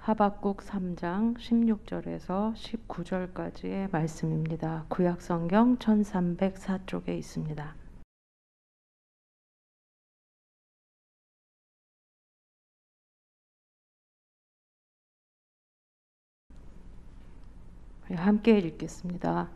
하박국 3장 16절에서 19절까지의 말씀입니다. 구약성경 1304쪽에 있습니다. 함께 읽겠습니다.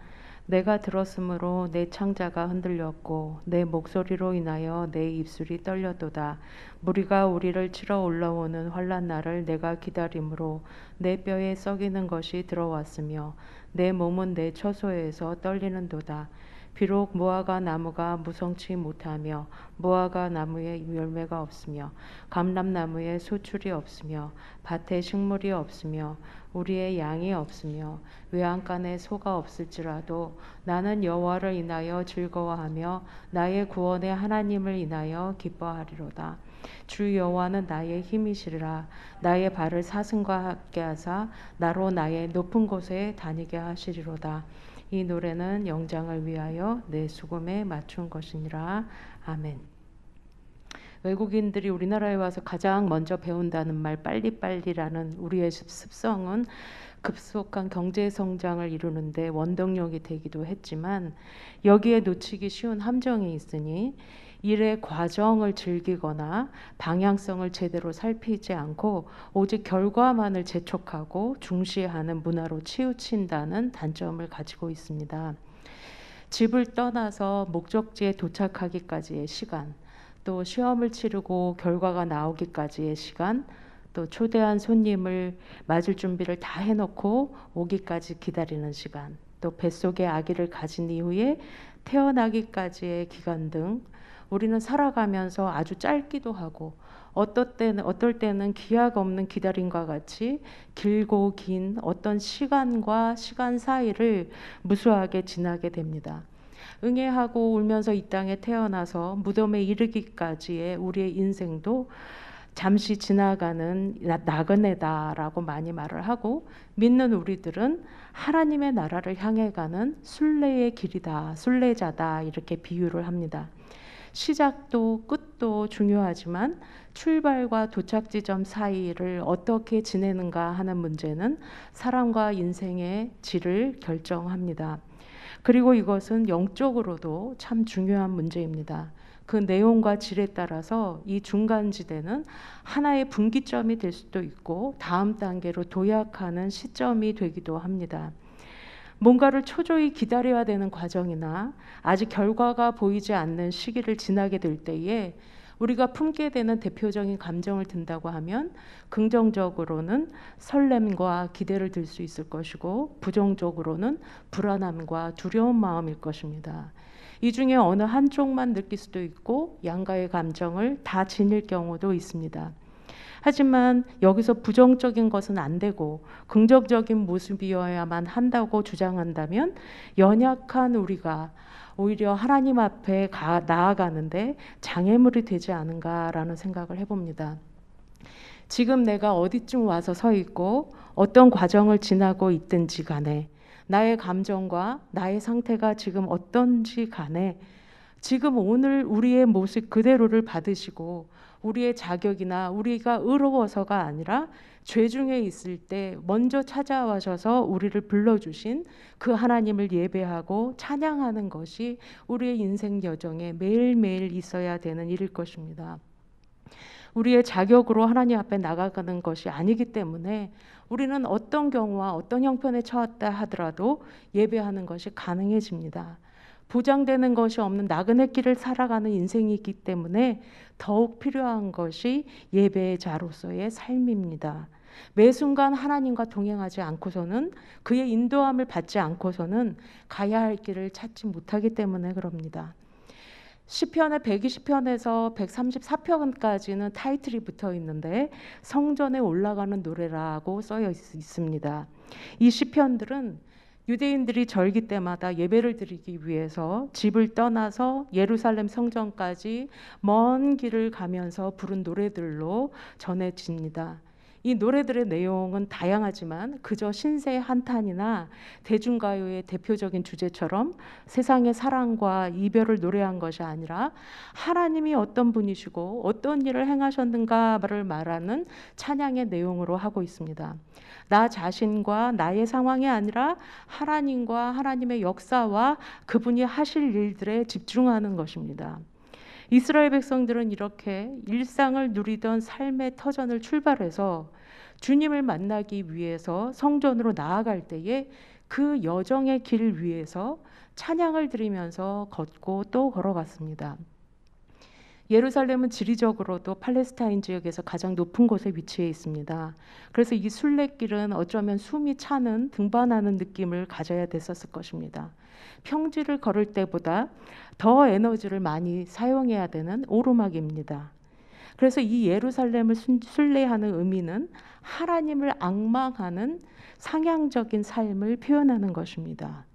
내가 들었으므로 내 창자가 흔들렸고 내 목소리로 인하여 내 입술이 떨렸도다. 무리가 우리를 치러 올라오는 환난 날을 내가 기다림으로 내 뼈에 썩이는 것이 들어왔으며 내 몸은 내 처소에서 떨리는도다. 비록 무화과 나무가 무성치 못하며 무화과 나무에 열매가 없으며 감람나무에 소출이 없으며 밭에 식물이 없으며 우리의 양이 없으며 외양간에 소가 없을지라도 나는 여호와를 인하여 즐거워하며 나의 구원의 하나님을 인하여 기뻐하리로다. 주 여호와는 나의 힘이시리라. 나의 발을 사슴과 같게 하사 나로 나의 높은 곳에 다니게 하시리로다. 이 노래는 영장을 위하여 내 수금에 맞춘 것이니라. 아멘. 외국인들이 우리나라에 와서 가장 먼저 배운다는 말 빨리빨리라는 우리의 습성은 급속한 경제 성장을 이루는데 원동력이 되기도 했지만 여기에 놓치기 쉬운 함정이 있으니 일의 과정을 즐기거나 방향성을 제대로 살피지 않고 오직 결과만을 재촉하고 중시하는 문화로 치우친다는 단점을 가지고 있습니다. 집을 떠나서 목적지에 도착하기까지의 시간, 또 시험을 치르고 결과가 나오기까지의 시간, 또 초대한 손님을 맞을 준비를 다 해놓고 오기까지 기다리는 시간, 또 뱃속에 아기를 가진 이후에 태어나기까지의 기간 등 우리는 살아가면서 아주 짧기도 하고 어떨 때는 기약 없는 기다림과 같이 길고 긴 어떤 시간과 시간 사이를 무수하게 지나게 됩니다. 응애하고 울면서 이 땅에 태어나서 무덤에 이르기까지의 우리의 인생도 잠시 지나가는 나그네다라고 많이 말을 하고 믿는 우리들은 하나님의 나라를 향해 가는 순례의 길이다, 순례자다 이렇게 비유를 합니다. 시작도 끝도 중요하지만 출발과 도착 지점 사이를 어떻게 지내는가 하는 문제는 사람과 인생의 질을 결정합니다. 그리고 이것은 영적으로도 참 중요한 문제입니다. 그 내용과 질에 따라서 이 중간지대는 하나의 분기점이 될 수도 있고 다음 단계로 도약하는 시점이 되기도 합니다. 뭔가를 초조히 기다려야 되는 과정이나 아직 결과가 보이지 않는 시기를 지나게 될 때에 우리가 품게 되는 대표적인 감정을 든다고 하면 긍정적으로는 설렘과 기대를 들 수 있을 것이고 부정적으로는 불안함과 두려운 마음일 것입니다. 이 중에 어느 한쪽만 느낄 수도 있고 양가의 감정을 다 지닐 경우도 있습니다. 하지만 여기서 부정적인 것은 안 되고 긍정적인 모습이어야만 한다고 주장한다면 연약한 우리가 오히려 하나님 앞에 나아가는데 장애물이 되지 않은가라는 생각을 해봅니다. 지금 내가 어디쯤 와서 서 있고 어떤 과정을 지나고 있든지 간에 나의 감정과 나의 상태가 지금 어떤지 간에 지금 오늘 우리의 모습 그대로를 받으시고 우리의 자격이나 우리가 의로워서가 아니라 죄 중에 있을 때 먼저 찾아와셔서 우리를 불러주신 그 하나님을 예배하고 찬양하는 것이 우리의 인생 여정에 매일매일 있어야 되는 일일 것입니다. 우리의 자격으로 하나님 앞에 나가가는 것이 아니기 때문에 우리는 어떤 경우와 어떤 형편에 처했다 하더라도 예배하는 것이 가능해집니다. 보장되는 것이 없는 나그네 길을 살아가는 인생이기 때문에 더욱 필요한 것이 예배의 자로서의 삶입니다. 매 순간 하나님과 동행하지 않고서는 그의 인도함을 받지 않고서는 가야 할 길을 찾지 못하기 때문에 그럽니다. 시편의 120편에서 134편까지는 타이틀이 붙어 있는데 성전에 올라가는 노래라고 써여 있습니다. 이 시편들은 유대인들이 절기 때마다 예배를 드리기 위해서 집을 떠나서 예루살렘 성전까지 먼 길을 가면서 부른 노래들로 전해집니다. 이 노래들의 내용은 다양하지만 그저 신세 한탄이나 대중가요의 대표적인 주제처럼 세상의 사랑과 이별을 노래한 것이 아니라 하나님이 어떤 분이시고 어떤 일을 행하셨는가를 말하는 찬양의 내용으로 하고 있습니다. 나 자신과 나의 상황이 아니라 하나님과 하나님의 역사와 그분이 하실 일들에 집중하는 것입니다. 이스라엘 백성들은 이렇게 일상을 누리던 삶의 터전을 출발해서 주님을 만나기 위해서 성전으로 나아갈 때에 그 여정의 길 위에서 찬양을 드리면서 걷고 또 걸어갔습니다. 예루살렘은 지리적으로도 팔레스타인 지역에서 가장 높은 곳에 위치해 있습니다. 그래서 이 순례길은 어쩌면 숨이 차는 등반하는 느낌을 가져야 됐었을 것입니다. 평지를 걸을 때보다 더 에너지를 많이 사용해야 되는 오르막입니다. 그래서 이 예루살렘을 순례하는 의미는 하나님을 앙망하는 상향적인 삶을 표현하는 것입니다.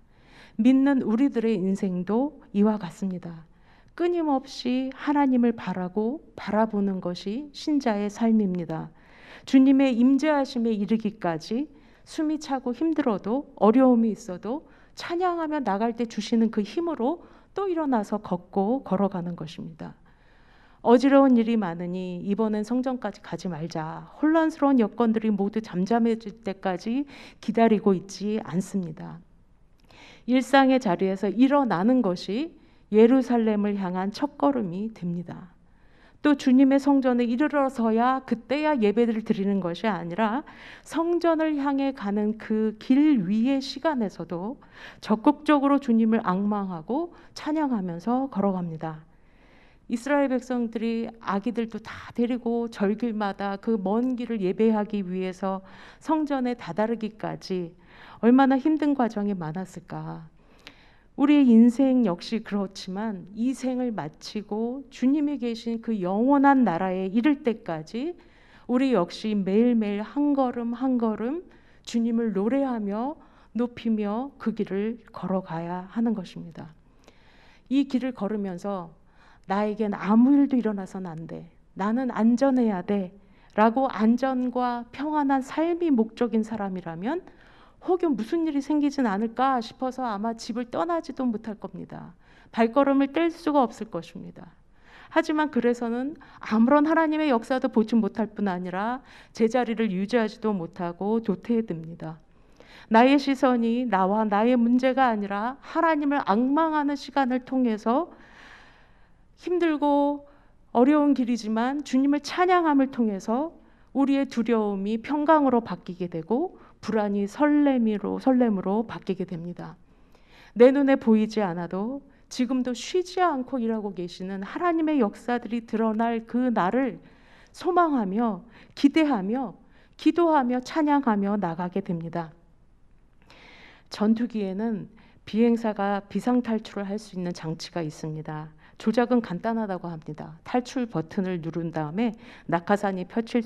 믿는 우리들의 인생도 이와 같습니다. 끊임없이 하나님을 바라보는 것이 신자의 삶입니다. 주님의 임재하심에 이르기까지 숨이 차고 힘들어도 어려움이 있어도 찬양하며 나갈 때 주시는 그 힘으로 또 일어나서 걷고 걸어가는 것입니다. 어지러운 일이 많으니 이번엔 성전까지 가지 말자. 혼란스러운 여건들이 모두 잠잠해질 때까지 기다리고 있지 않습니다. 일상의 자리에서 일어나는 것이 예루살렘을 향한 첫걸음이 됩니다. 또 주님의 성전에 이르러서야 그때야 예배를 드리는 것이 아니라 성전을 향해 가는 그 길 위의 시간에서도 적극적으로 주님을 앙망하고 찬양하면서 걸어갑니다. 이스라엘 백성들이 아기들도 다 데리고 절길마다 그 먼 길을 예배하기 위해서 성전에 다다르기까지 얼마나 힘든 과정이 많았을까. 우리의 인생 역시 그렇지만 이 생을 마치고 주님이 계신 그 영원한 나라에 이를 때까지 우리 역시 매일매일 한 걸음 한 걸음 주님을 노래하며 높이며 그 길을 걸어가야 하는 것입니다. 이 길을 걸으면서 나에겐 아무 일도 일어나서는 안 돼. 나는 안전해야 돼. 라고 안전과 평안한 삶이 목적인 사람이라면 혹여 무슨 일이 생기진 않을까 싶어서 아마 집을 떠나지도 못할 겁니다. 발걸음을 뗄 수가 없을 것입니다. 하지만 그래서는 아무런 하나님의 역사도 보지 못할 뿐 아니라 제자리를 유지하지도 못하고 도태해듭니다. 나의 시선이 나와 나의 문제가 아니라 하나님을 앙망하는 시간을 통해서 힘들고 어려운 길이지만 주님을 찬양함을 통해서 우리의 두려움이 평강으로 바뀌게 되고 불안이 설렘으로 바뀌게 됩니다. 내 눈에 보이지 않아도 지금도 쉬지 않고 일하고 계시는 하나님의 역사들이 드러날 그 날을 소망하며 기대하며 기도하며 찬양하며 나가게 됩니다. 전투기에는 비행사가 비상탈출을 할 수 있는 장치가 있습니다. 조작은 간단하다고 합니다. 탈출 버튼을 누른 다음에 낙하산이 펴질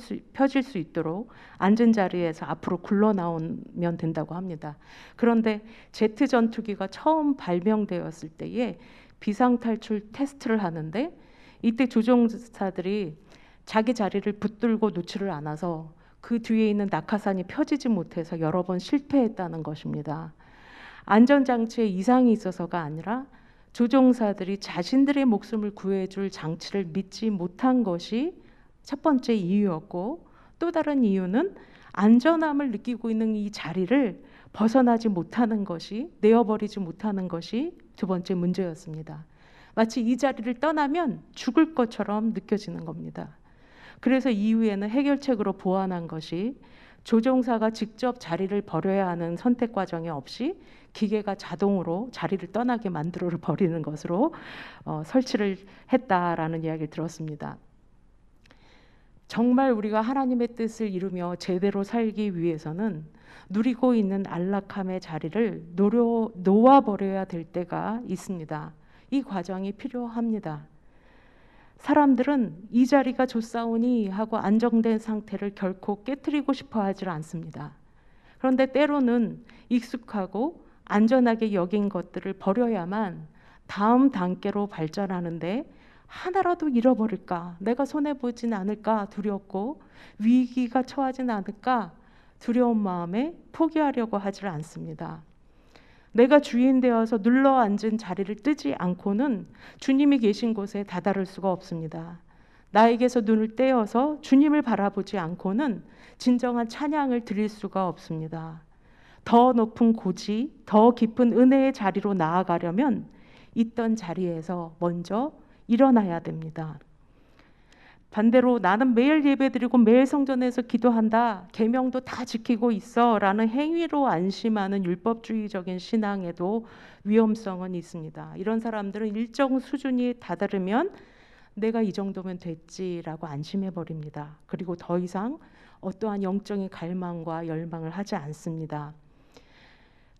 수 있도록 앉은 자리에서 앞으로 굴러 나오면 된다고 합니다. 그런데 제트 전투기가 처음 발명되었을 때에 비상탈출 테스트를 하는데 이때 조종사들이 자기 자리를 붙들고 놓지를 않아서 그 뒤에 있는 낙하산이 펴지지 못해서 여러 번 실패했다는 것입니다. 안전장치에 이상이 있어서가 아니라 조종사들이 자신들의 목숨을 구해줄 장치를 믿지 못한 것이 첫 번째 이유였고, 또 다른 이유는 안전함을 느끼고 있는 이 자리를 벗어나지 못하는 것이, 내어버리지 못하는 것이 두 번째 문제였습니다. 마치 이 자리를 떠나면 죽을 것처럼 느껴지는 겁니다. 그래서 이후에는 해결책으로 보완한 것이 조종사가 직접 자리를 버려야 하는 선택 과정이 없이 기계가 자동으로 자리를 떠나게 만들어 버리는 것으로 설치를 했다라는 이야기를 들었습니다. 정말 우리가 하나님의 뜻을 이루며 제대로 살기 위해서는 누리고 있는 안락함의 자리를 놓아버려야 될 때가 있습니다. 이 과정이 필요합니다. 사람들은 이 자리가 좋사오니 하고 안정된 상태를 결코 깨트리고 싶어 하지 않습니다. 그런데 때로는 익숙하고 안전하게 여긴 것들을 버려야만 다음 단계로 발전하는데 하나라도 잃어버릴까, 내가 손해보진 않을까 두렵고 위기가 처하진 않을까 두려운 마음에 포기하려고 하질 않습니다. 내가 주인 되어서 눌러 앉은 자리를 뜨지 않고는 주님이 계신 곳에 다다를 수가 없습니다. 나에게서 눈을 떼어서 주님을 바라보지 않고는 진정한 찬양을 드릴 수가 없습니다. 더 높은 고지, 더 깊은 은혜의 자리로 나아가려면 있던 자리에서 먼저 일어나야 됩니다. 반대로 나는 매일 예배드리고 매일 성전에서 기도한다, 계명도 다 지키고 있어 라는 행위로 안심하는 율법주의적인 신앙에도 위험성은 있습니다. 이런 사람들은 일정 수준이 다다르면 내가 이 정도면 됐지라고 안심해버립니다. 그리고 더 이상 어떠한 영적인 갈망과 열망을 하지 않습니다.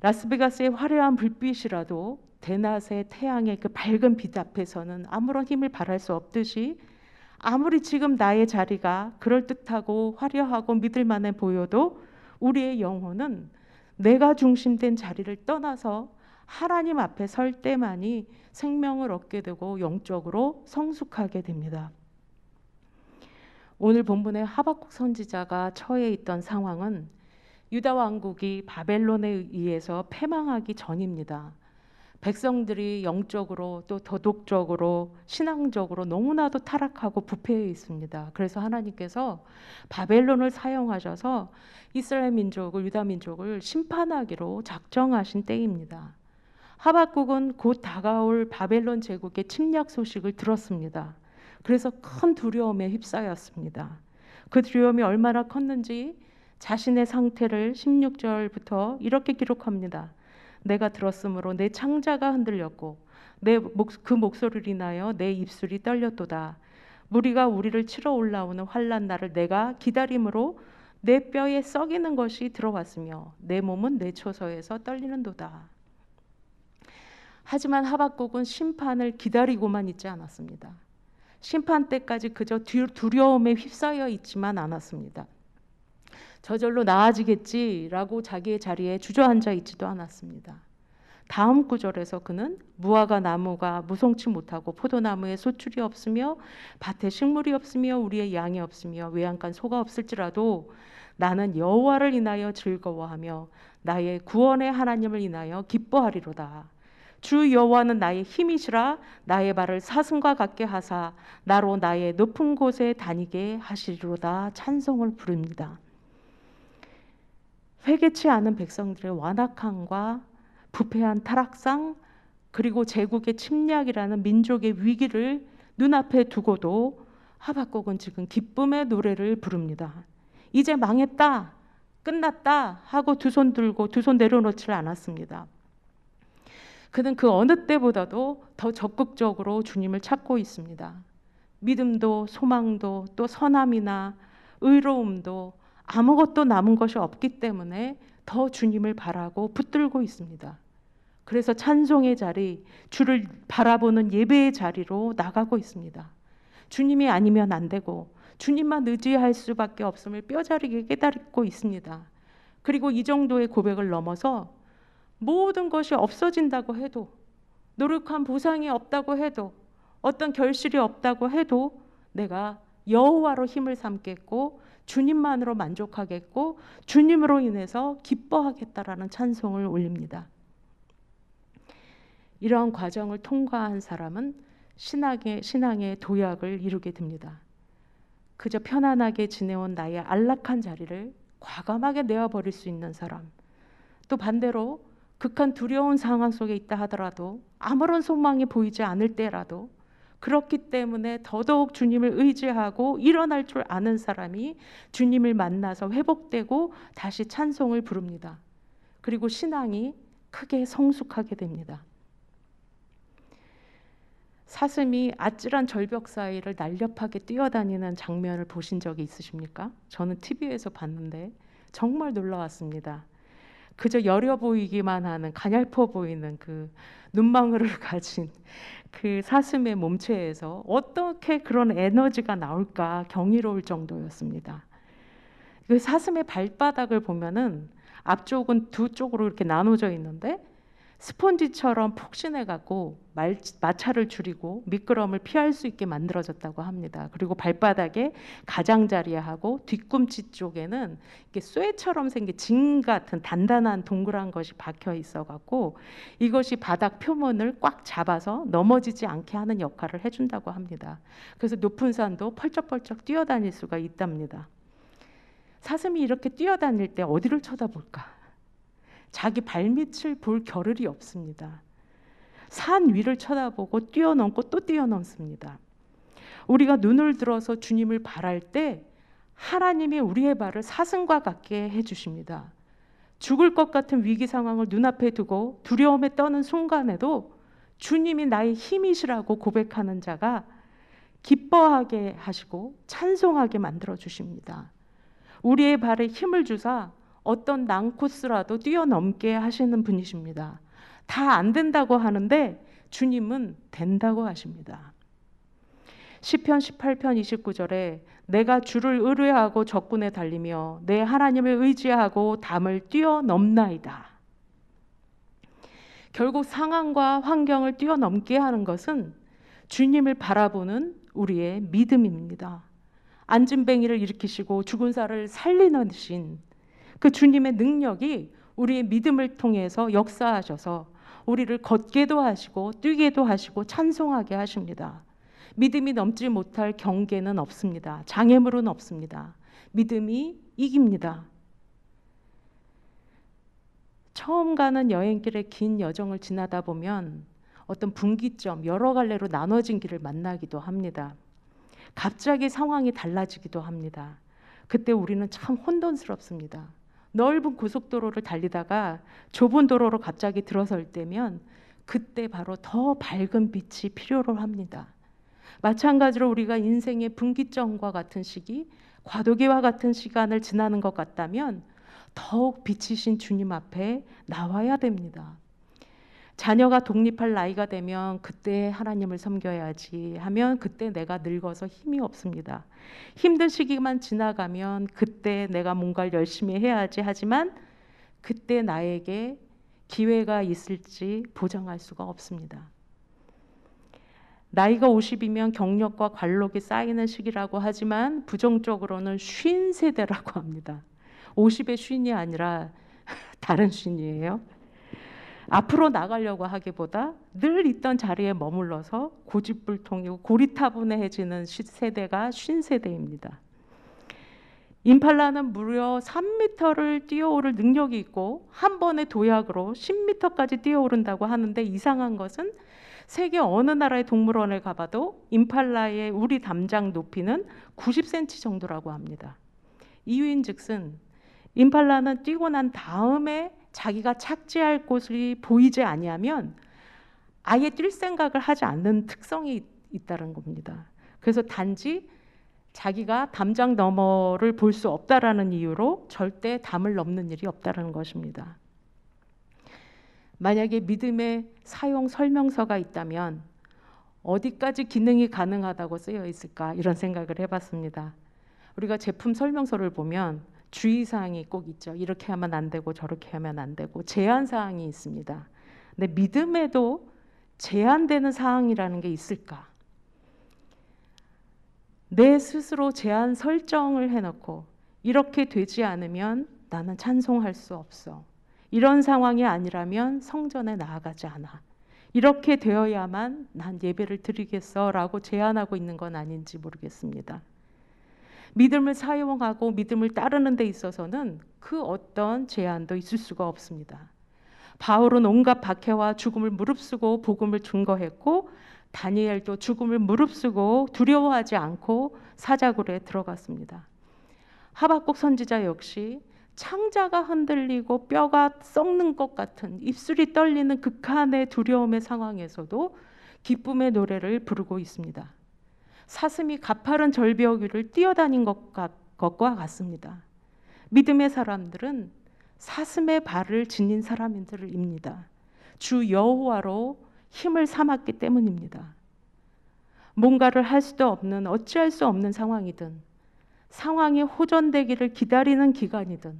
라스베가스의 화려한 불빛이라도 대낮의 태양의 그 밝은 빛 앞에서는 아무런 힘을 발할 수 없듯이, 아무리 지금 나의 자리가 그럴듯하고 화려하고 믿을만해 보여도 우리의 영혼은 내가 중심된 자리를 떠나서 하나님 앞에 설 때만이 생명을 얻게 되고 영적으로 성숙하게 됩니다. 오늘 본문의 하박국 선지자가 처해 있던 상황은 유다 왕국이 바벨론에 의해서 패망하기 전입니다. 백성들이 영적으로 또 도덕적으로 신앙적으로 너무나도 타락하고 부패해 있습니다. 그래서 하나님께서 바벨론을 사용하셔서 이스라엘 민족을, 유다 민족을 심판하기로 작정하신 때입니다. 하박국은 곧 다가올 바벨론 제국의 침략 소식을 들었습니다. 그래서 큰 두려움에 휩싸였습니다. 그 두려움이 얼마나 컸는지 자신의 상태를 16절부터 이렇게 기록합니다. 내가 들었으므로 내 창자가 흔들렸고 그 목소리를 인하여 내 입술이 떨렸도다. 무리가 우리를 치러 올라오는 환난 날을 내가 기다림으로 내 뼈에 썩이는 것이 들어왔으며 내 몸은 내 초서에서 떨리는도다. 하지만 하박국은 심판을 기다리고만 있지 않았습니다. 심판 때까지 그저 두려움에 휩싸여 있지만 않았습니다. 저절로 나아지겠지라고 자기의 자리에 주저앉아 있지도 않았습니다. 다음 구절에서 그는 무화과 나무가 무성치 못하고 포도나무에 소출이 없으며 밭에 식물이 없으며 우리의 양이 없으며 외양간 소가 없을지라도 나는 여호와를 인하여 즐거워하며 나의 구원의 하나님을 인하여 기뻐하리로다. 주 여호와는 나의 힘이시라. 나의 발을 사슴과 같게 하사 나로 나의 높은 곳에 다니게 하시리로다. 찬송을 부릅니다. 회개치 않은 백성들의 완악함과 부패한 타락상, 그리고 제국의 침략이라는 민족의 위기를 눈앞에 두고도 하박국은 지금 기쁨의 노래를 부릅니다. 이제 망했다, 끝났다 하고 두 손 들고 두 손 내려놓지 않았습니다. 그는 그 어느 때보다도 더 적극적으로 주님을 찾고 있습니다. 믿음도 소망도 또 선함이나 의로움도 아무것도 남은 것이 없기 때문에 더 주님을 바라고 붙들고 있습니다. 그래서 찬송의 자리, 주를 바라보는 예배의 자리로 나가고 있습니다. 주님이 아니면 안 되고 주님만 의지할 수밖에 없음을 뼈저리게 깨닫고 있습니다. 그리고 이 정도의 고백을 넘어서 모든 것이 없어진다고 해도, 노력한 보상이 없다고 해도, 어떤 결실이 없다고 해도 내가 여호와로 힘을 삼겠고 주님만으로 만족하겠고 주님으로 인해서 기뻐하겠다라는 찬송을 올립니다. 이러한 과정을 통과한 사람은 신앙의 도약을 이루게 됩니다. 그저 편안하게 지내온 나의 안락한 자리를 과감하게 내어버릴 수 있는 사람, 또 반대로 극한 두려운 상황 속에 있다 하더라도 아무런 소망이 보이지 않을 때라도 그렇기 때문에 더더욱 주님을 의지하고 일어날 줄 아는 사람이 주님을 만나서 회복되고 다시 찬송을 부릅니다. 그리고 신앙이 크게 성숙하게 됩니다. 사슴이 아찔한 절벽 사이를 날렵하게 뛰어다니는 장면을 보신 적이 있으십니까? 저는 TV에서 봤는데 정말 놀라웠습니다. 그저 여려 보이기만 하는 가냘퍼 보이는 그 눈망울을 가진 그 사슴의 몸체에서 어떻게 그런 에너지가 나올까 경이로울 정도였습니다. 그 사슴의 발바닥을 보면은 앞쪽은 두 쪽으로 이렇게 나눠져 있는데 스폰지처럼 폭신해갖고 마찰을 줄이고 미끄럼을 피할 수 있게 만들어졌다고 합니다. 그리고 발바닥에 가장자리하고 뒤꿈치 쪽에는 이렇게 쇠처럼 생긴 진 같은 단단한 동그란 것이 박혀 있어갖고 이것이 바닥 표면을 꽉 잡아서 넘어지지 않게 하는 역할을 해준다고 합니다. 그래서 높은 산도 펄쩍펄쩍 뛰어다닐 수가 있답니다. 사슴이 이렇게 뛰어다닐 때 어디를 쳐다볼까? 자기 발밑을 볼 겨를이 없습니다. 산 위를 쳐다보고 뛰어넘고 또 뛰어넘습니다. 우리가 눈을 들어서 주님을 바랄 때 하나님이 우리의 발을 사슴과 같게 해주십니다. 죽을 것 같은 위기 상황을 눈앞에 두고 두려움에 떠는 순간에도 주님이 나의 힘이시라고 고백하는 자가 기뻐하게 하시고 찬송하게 만들어 주십니다. 우리의 발에 힘을 주사 어떤 난코스라도 뛰어넘게 하시는 분이십니다. 다 안 된다고 하는데 주님은 된다고 하십니다. 시편 18편 29절에 내가 주를 의뢰하고 적군에 달리며 내 하나님을 의지하고 담을 뛰어넘나이다. 결국 상황과 환경을 뛰어넘게 하는 것은 주님을 바라보는 우리의 믿음입니다. 안진뱅이를 일으키시고 죽은 사를 살리는 신, 그 주님의 능력이 우리의 믿음을 통해서 역사하셔서 우리를 걷게도 하시고 뛰게도 하시고 찬송하게 하십니다. 믿음이 넘지 못할 경계는 없습니다. 장애물은 없습니다. 믿음이 이깁니다. 처음 가는 여행길의 긴 여정을 지나다 보면 어떤 분기점, 여러 갈래로 나눠진 길을 만나기도 합니다. 갑자기 상황이 달라지기도 합니다. 그때 우리는 참 혼돈스럽습니다. 넓은 고속도로를 달리다가 좁은 도로로 갑자기 들어설 때면 그때 바로 더 밝은 빛이 필요로 합니다. 마찬가지로 우리가 인생의 분기점과 같은 시기, 과도기와 같은 시간을 지나는 것 같다면 더욱 빛이신 주님 앞에 나와야 됩니다. 자녀가 독립할 나이가 되면 그때 하나님을 섬겨야지 하면 그때 내가 늙어서 힘이 없습니다. 힘든 시기만 지나가면 그때 내가 뭔가를 열심히 해야지 하지만 그때 나에게 기회가 있을지 보장할 수가 없습니다. 나이가 50이면 경력과 관록이 쌓이는 시기라고 하지만 부정적으로는 쉰 세대라고 합니다. 50의 쉰이 아니라 다른 쉰이에요. 앞으로 나가려고 하기보다 늘 있던 자리에 머물러서 고집불통이고 고리타분해지는 세대가 쉰 세대입니다. 임팔라는 무려 3m를 뛰어오를 능력이 있고 한 번의 도약으로 10m까지 뛰어오른다고 하는데 이상한 것은 세계 어느 나라의 동물원에 가봐도 임팔라의 우리 담장 높이는 90cm 정도라고 합니다. 이유인즉슨 임팔라는 뛰고 난 다음에 자기가 착지할 곳이 보이지 아니하면 아예 뛸 생각을 하지 않는 특성이 있다는 겁니다. 그래서 단지 자기가 담장 너머를 볼 수 없다라는 이유로 절대 담을 넘는 일이 없다는 것입니다. 만약에 믿음의 사용 설명서가 있다면 어디까지 기능이 가능하다고 쓰여 있을까 이런 생각을 해봤습니다. 우리가 제품 설명서를 보면 주의사항이 꼭 있죠. 이렇게 하면 안 되고 저렇게 하면 안 되고 제한사항이 있습니다. 근데 믿음에도 제한되는 사항이라는 게 있을까? 내 스스로 제한 설정을 해놓고 이렇게 되지 않으면 나는 찬송할 수 없어. 이런 상황이 아니라면 성전에 나아가지 않아. 이렇게 되어야만 난 예배를 드리겠어라고 제안하고 있는 건 아닌지 모르겠습니다. 믿음을 사용하고 믿음을 따르는 데 있어서는 그 어떤 제한도 있을 수가 없습니다. 바울은 온갖 박해와 죽음을 무릅쓰고 복음을 증거했고 다니엘도 죽음을 무릅쓰고 두려워하지 않고 사자굴에 들어갔습니다. 하박국 선지자 역시 창자가 흔들리고 뼈가 썩는 것 같은 입술이 떨리는 극한의 두려움의 상황에서도 기쁨의 노래를 부르고 있습니다. 사슴이 가파른 절벽 위를 뛰어다닌 것과 같습니다. 믿음의 사람들은 사슴의 발을 지닌 사람들입니다. 주 여호와로 힘을 삼았기 때문입니다. 뭔가를 할 수도 없는 어찌할 수 없는 상황이든 상황이 호전되기를 기다리는 기간이든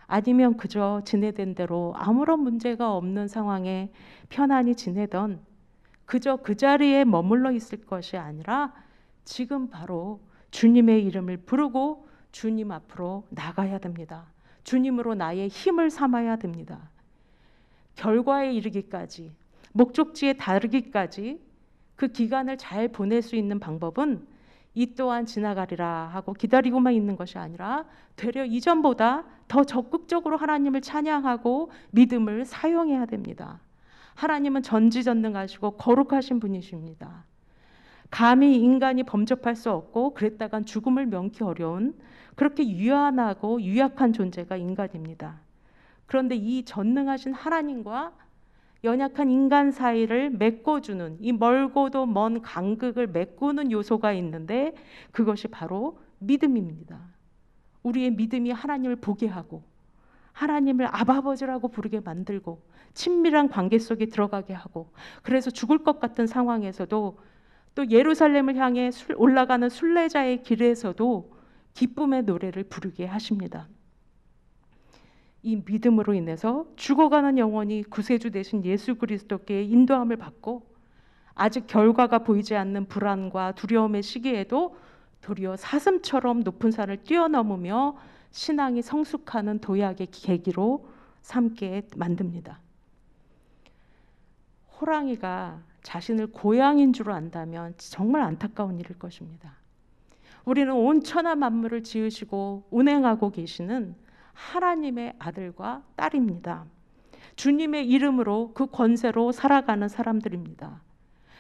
아니면 그저 지내던 대로 아무런 문제가 없는 상황에 편안히 지내던 그저 그 자리에 머물러 있을 것이 아니라 지금 바로 주님의 이름을 부르고 주님 앞으로 나가야 됩니다. 주님으로 나의 힘을 삼아야 됩니다. 결과에 이르기까지, 목적지에 다르기까지 그 기간을 잘 보낼 수 있는 방법은 이 또한 지나가리라 하고 기다리고만 있는 것이 아니라 되려 이전보다 더 적극적으로 하나님을 찬양하고 믿음을 사용해야 됩니다. 하나님은 전지전능하시고 거룩하신 분이십니다. 감히 인간이 범접할 수 없고 그랬다간 죽음을 면키 어려운 그렇게 유한하고 유약한 존재가 인간입니다. 그런데 이 전능하신 하나님과 연약한 인간 사이를 메꿔주는 이 멀고도 먼 간극을 메꾸는 요소가 있는데 그것이 바로 믿음입니다. 우리의 믿음이 하나님을 보게 하고 하나님을 아버지라고 부르게 만들고 친밀한 관계 속에 들어가게 하고 그래서 죽을 것 같은 상황에서도 또 예루살렘을 향해 올라가는 순례자의 길에서도 기쁨의 노래를 부르게 하십니다. 이 믿음으로 인해서 죽어가는 영혼이 구세주 되신 예수 그리스도께 인도함을 받고 아직 결과가 보이지 않는 불안과 두려움의 시기에도 도리어 사슴처럼 높은 산을 뛰어넘으며 신앙이 성숙하는 도약의 계기로 삼게 만듭니다. 호랑이가 자신을 고양인 줄 안다면 정말 안타까운 일일 것입니다. 우리는 온 천하 만물을 지으시고 운행하고 계시는 하나님의 아들과 딸입니다. 주님의 이름으로 그 권세로 살아가는 사람들입니다.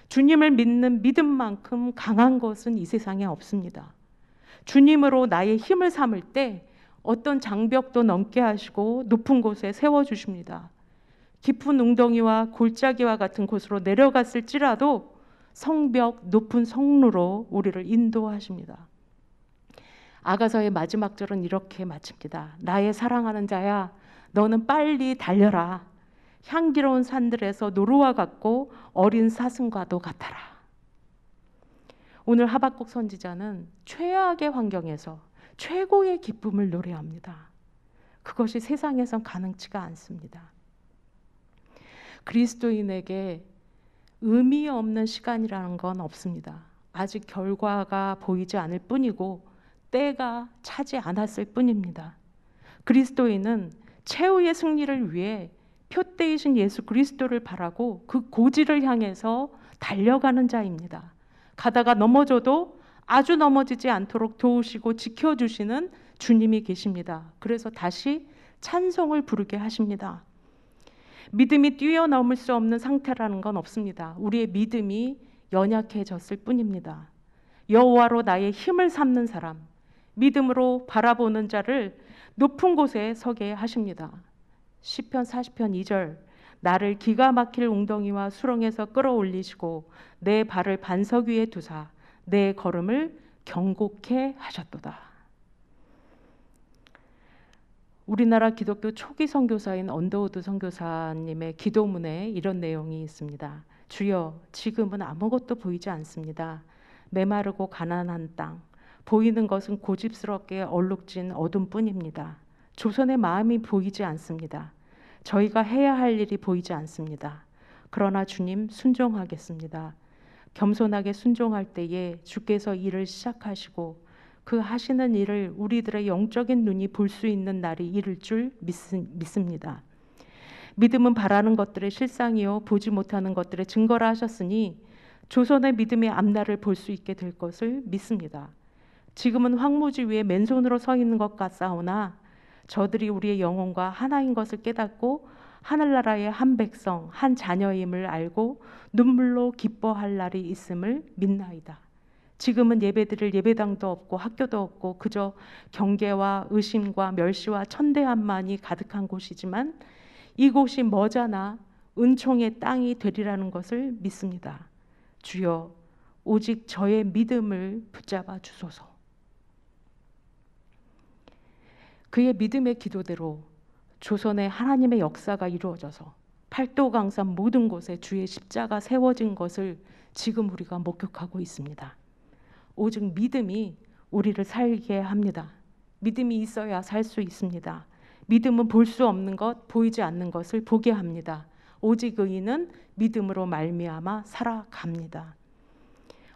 주님을 믿는 믿음만큼 강한 것은 이 세상에 없습니다. 주님으로 나의 힘을 삼을 때 어떤 장벽도 넘게 하시고 높은 곳에 세워주십니다. 깊은 웅덩이와 골짜기와 같은 곳으로 내려갔을지라도 성벽 높은 성루로 우리를 인도하십니다. 아가서의 마지막 절은 이렇게 마칩니다. 나의 사랑하는 자야, 너는 빨리 달려라. 향기로운 산들에서 노루와 같고 어린 사슴과도 같아라. 오늘 하박국 선지자는 최악의 환경에서 최고의 기쁨을 노래합니다. 그것이 세상에선 가능치가 않습니다. 그리스도인에게 의미 없는 시간이라는 건 없습니다. 아직 결과가 보이지 않을 뿐이고 때가 차지 않았을 뿐입니다. 그리스도인은 최후의 승리를 위해 표대이신 예수 그리스도를 바라고 그 고지를 향해서 달려가는 자입니다. 가다가 넘어져도 아주 넘어지지 않도록 도우시고 지켜주시는 주님이 계십니다. 그래서 다시 찬송을 부르게 하십니다. 믿음이 뛰어넘을 수 없는 상태라는 건 없습니다. 우리의 믿음이 연약해졌을 뿐입니다. 여호와로 나의 힘을 삼는 사람, 믿음으로 바라보는 자를 높은 곳에 서게 하십니다. 시편 40편 2절 나를 기가 막힐 웅덩이와 수렁에서 끌어올리시고 내 발을 반석 위에 두사 내 걸음을 경고케 하셨도다. 우리나라 기독교 초기 선교사인 언더우드 선교사님의 기도문에 이런 내용이 있습니다. 주여, 지금은 아무것도 보이지 않습니다. 메마르고 가난한 땅, 보이는 것은 고집스럽게 얼룩진 어둠뿐입니다. 조선의 마음이 보이지 않습니다. 저희가 해야 할 일이 보이지 않습니다. 그러나 주님, 순종하겠습니다. 겸손하게 순종할 때에 주께서 일을 시작하시고 그 하시는 일을 우리들의 영적인 눈이 볼 수 있는 날이 이를 줄 믿습니다. 믿음은 바라는 것들의 실상이요 보지 못하는 것들의 증거라 하셨으니 조선의 믿음의 앞날을 볼 수 있게 될 것을 믿습니다. 지금은 황무지 위에 맨손으로 서 있는 것 같사오나 저들이 우리의 영혼과 하나인 것을 깨닫고 하늘나라의 한 백성, 한 자녀임을 알고 눈물로 기뻐할 날이 있음을 믿나이다. 지금은 예배드릴 예배당도 없고 학교도 없고 그저 경계와 의심과 멸시와 천대함만이 가득한 곳이지만 이곳이 머자나 은총의 땅이 되리라는 것을 믿습니다. 주여, 오직 저의 믿음을 붙잡아 주소서. 그의 믿음의 기도대로 조선의 하나님의 역사가 이루어져서 팔도강산 모든 곳에 주의 십자가 세워진 것을 지금 우리가 목격하고 있습니다. 오직 믿음이 우리를 살게 합니다. 믿음이 있어야 살 수 있습니다. 믿음은 볼 수 없는 것, 보이지 않는 것을 보게 합니다. 오직 의인은 믿음으로 말미암아 살아갑니다.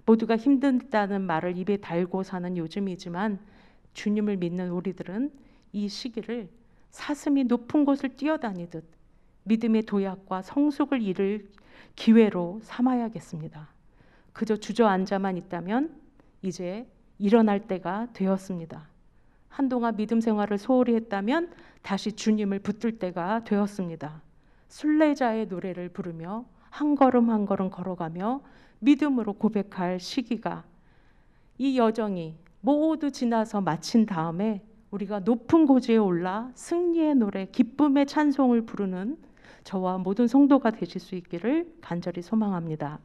모두가 힘들다는 말을 입에 달고 사는 요즘이지만 주님을 믿는 우리들은 이 시기를 사슴이 높은 곳을 뛰어다니듯 믿음의 도약과 성숙을 이룰 기회로 삼아야겠습니다. 그저 주저앉아만 있다면 이제 일어날 때가 되었습니다. 한동안 믿음 생활을 소홀히 했다면 다시 주님을 붙들 때가 되었습니다. 순례자의 노래를 부르며 한 걸음 한 걸음 걸어가며 믿음으로 고백할 시기가, 이 여정이 모두 지나서 마친 다음에 우리가 높은 고지에 올라 승리의 노래, 기쁨의 찬송을 부르는 저와 모든 성도가 되실 수 있기를 간절히 소망합니다.